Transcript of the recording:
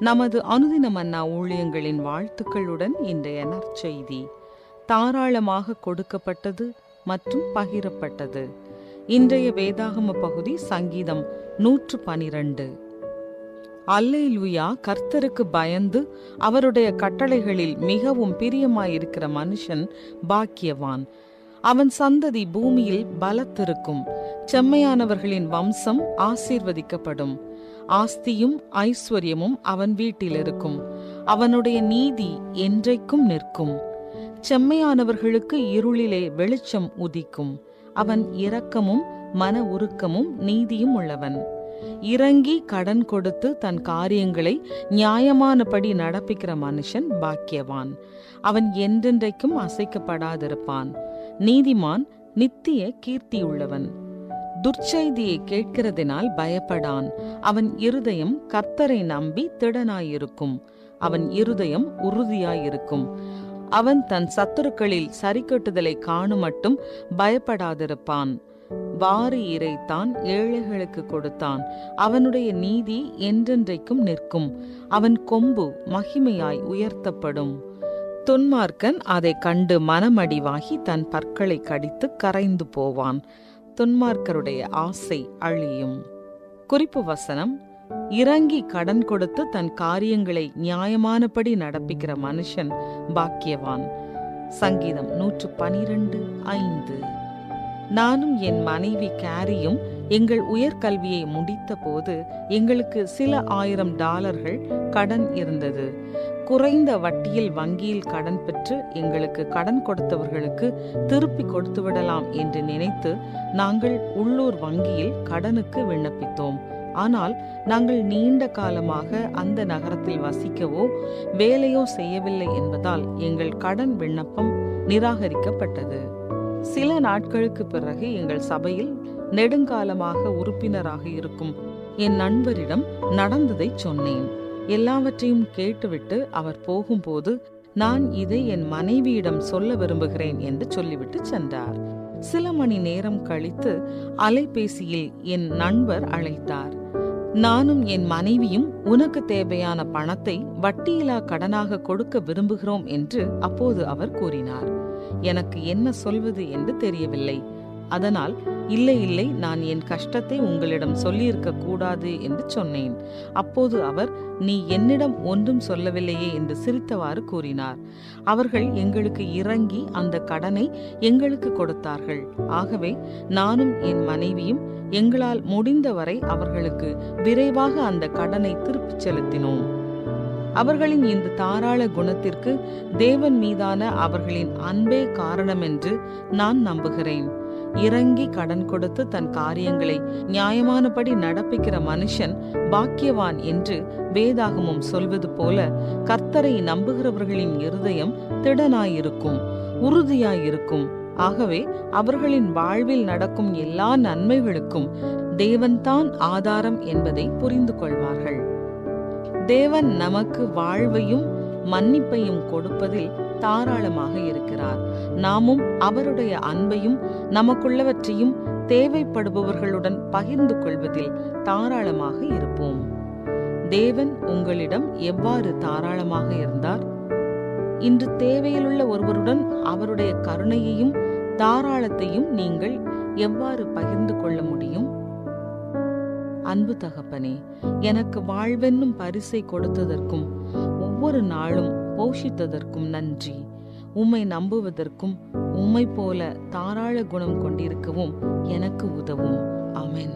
நமது அனுதின மன்னா ஊழியங்களின் வாழ்த்துக்களுடன் இன்றைய நற்செய்தி தாராளமாக கொடுக்கப்பட்டது மற்றும் பகிரப்பட்டது. இன்றைய வேதாகம பகுதி சங்கீதம் 112. அல்லேலூயா! கர்த்தருக்கு பயந்து அவருடைய கட்டளைகளில் மிகவும் பிரியமாயிருக்கிற மனுஷன் பாக்கியவான். அவன் சந்ததி பூமியில் பலத்திருக்கும். செம்மையானவர்களின் வம்சம் ஆசீர்வதிக்கப்படும். ஆஸ்தியும் ஐஸ்வர்யமும் அவன் வீட்டில் இருக்கும். அவனுடைய நீதி என்றைக்கும் நிற்கும். செம்மையானவர்களுக்கு இருளிலே வெளிச்சம் உதிக்கும். அவன் இரக்கமும் மன உருக்கமும் நீதியும் உள்ளவன். இறங்கி கடன் கொடுத்து தன் காரியங்களை நியாயமானபடி நடப்பிக்கிற மனுஷன் பாக்கியவான். அவன் என்றென்றைக்கும் அசைக்கப்படாதிருப்பான். நீதிமான் நித்திய கீர்த்தியுள்ளவன். துர்ச்செய்தியை கேட்கிறதினால் பயப்படான். அவன் இருதயம் கர்த்தரை நம்பி திடனாயிருக்கும். அவன் இருதயம் உறுதியாயிருக்கும். அவன் தன் சத்துருக்களில் சரிக்கட்டுதலை காணுமட்டும் பயப்படாதிருப்பான். வாரி இறைத்தான், ஏழைகளுக்கு கொடுத்தான். அவனுடைய நீதி என்றென்றைக்கும் நிற்கும். அவன் கொம்பு மகிமையாய் உயர்த்தப்படும். துன்மார்க்கன் அதை கண்டு மனமடிவாகி தன் பற்களை கடித்து கரைந்து போவான். துன்மார்க்கருடைய ஆசை அழியும். குறிப்பு வசனம்: இறங்கி கடன் கொடுத்து தன் காரியங்களை நியாயமானபடி நடப்பிக்கிற மனுஷன் பாக்கியவான். சங்கீதம் 112:5. நானும் என் மனைவி கேரியும் எங்கள் உயர்கல்வியை முடித்த போது எங்களுக்கு சில $1000 கடன் இருந்தது. குறைந்த வட்டியில் வங்கியில் கடன் பெற்று எங்களுக்கு கடன் கொடுத்தவர்களுக்கு திருப்பி கொடுத்து விடலாம் என்று நினைத்து நாங்கள் உள்ளூர் வங்கியில் கடனுக்கு விண்ணப்பித்தோம். ஆனால் நாங்கள் நீண்ட காலமாக அந்த நகரத்தில் வசிக்கவோ வேலையோ செய்யவில்லை என்பதால் எங்கள் கடன் விண்ணப்பம் நிராகரிக்கப்பட்டது. சில நாட்களுக்கு பிறகு எங்கள் சபையில் நெடுங்காலமாக உறுப்பினராக இருக்கும் என் நண்பரிடம் நடந்ததை சொன்னேன். எல்லாவற்றையும் கேட்டுவிட்டு அவர் போகும்போது, நான் இதை என் மனைவியிடம் சொல்ல விரும்புகிறேன் என்று சொல்லிவிட்டு சென்றார். சில மணி நேரம் கழித்து அலைபேசியில் என் நண்பர் அழைத்தார். நானும் என் மனைவியும் உனக்கு தேவையான பணத்தை வட்டியில்லா கடனாக கொடுக்க விரும்புகிறோம் என்று அப்போது அவர் கூறினார். எனக்கு என்ன சொல்வது என்று தெரியவில்லை. அதனால் இல்லை, நான் என் கஷ்டத்தை உங்களிடம் சொல்லியிருக்க கூடாது என்று சொன்னேன். அப்போது அவர், நீ என்னிடம் ஒன்றும் சொல்லவில்லையே என்று சிரித்தவாறு கூறினார். அவர்கள் எங்களுக்கு இறங்கி அந்த கடனை எங்களுக்கு கொடுத்தார்கள். ஆகவே நானும் என் மனைவியும் எங்களால் முடிந்தவரை அவர்களுக்கு விரைவாக அந்த கடனை திருப்பிச் செலுத்தினோம். அவர்களின் இந்த தாராள குணத்திற்கு தேவன் மீதான அவர்களின் அன்பே காரணம் என்று நான் நம்புகிறேன். இறங்கி கடன் கொடுத்து தன் காரியங்களை நியாயமானபடி நடப்பிக்கிற மனுஷன் பாக்கியவான் என்று வேதாகமம் சொல்வது போல, கர்த்தரை நம்புகிறவர்களின் இருதயம் திடனாயிருக்கும், உறுதியாயிருக்கும். ஆகவே அவர்களின் வாழ்வில் நடக்கும் எல்லா நன்மைகளுக்கும் தேவன்தான் ஆதாரம் என்பதை புரிந்து கொள்வார்கள். தேவன் நமக்கு வாழ்வையும் மன்னிப்பையும் கொடுப்பதில் தாராளமாக இருக்கிறார். நாமும் அவருடைய அன்பையும் நமக்குள்ளவற்றையும் தேவைப்படுபவர்களுடன் பகிர்ந்து கொள்வதில் தாராளமாக இருப்போம். தேவன் உங்களிடம் எவ்வாறு தாராளமாக இருந்தார்? இன்று தேவையிலுள்ள ஒருவருடன் அவருடைய கருணையையும் தாராளத்தையும் நீங்கள் எவ்வாறு பகிர்ந்து கொள்ள முடியும்? அன்பு தகப்பனே, எனக்கு வாழ்வென்னும் பரிசை கொடுத்ததற்கும் ஒவ்வொரு நாளும் போஷித்ததற்கும் நன்றி. உம்மை நம்புவதற்கும் உம்மை போல தாராள குணம் கொண்டிருக்கவும் எனக்கு உதவும். ஆமென்.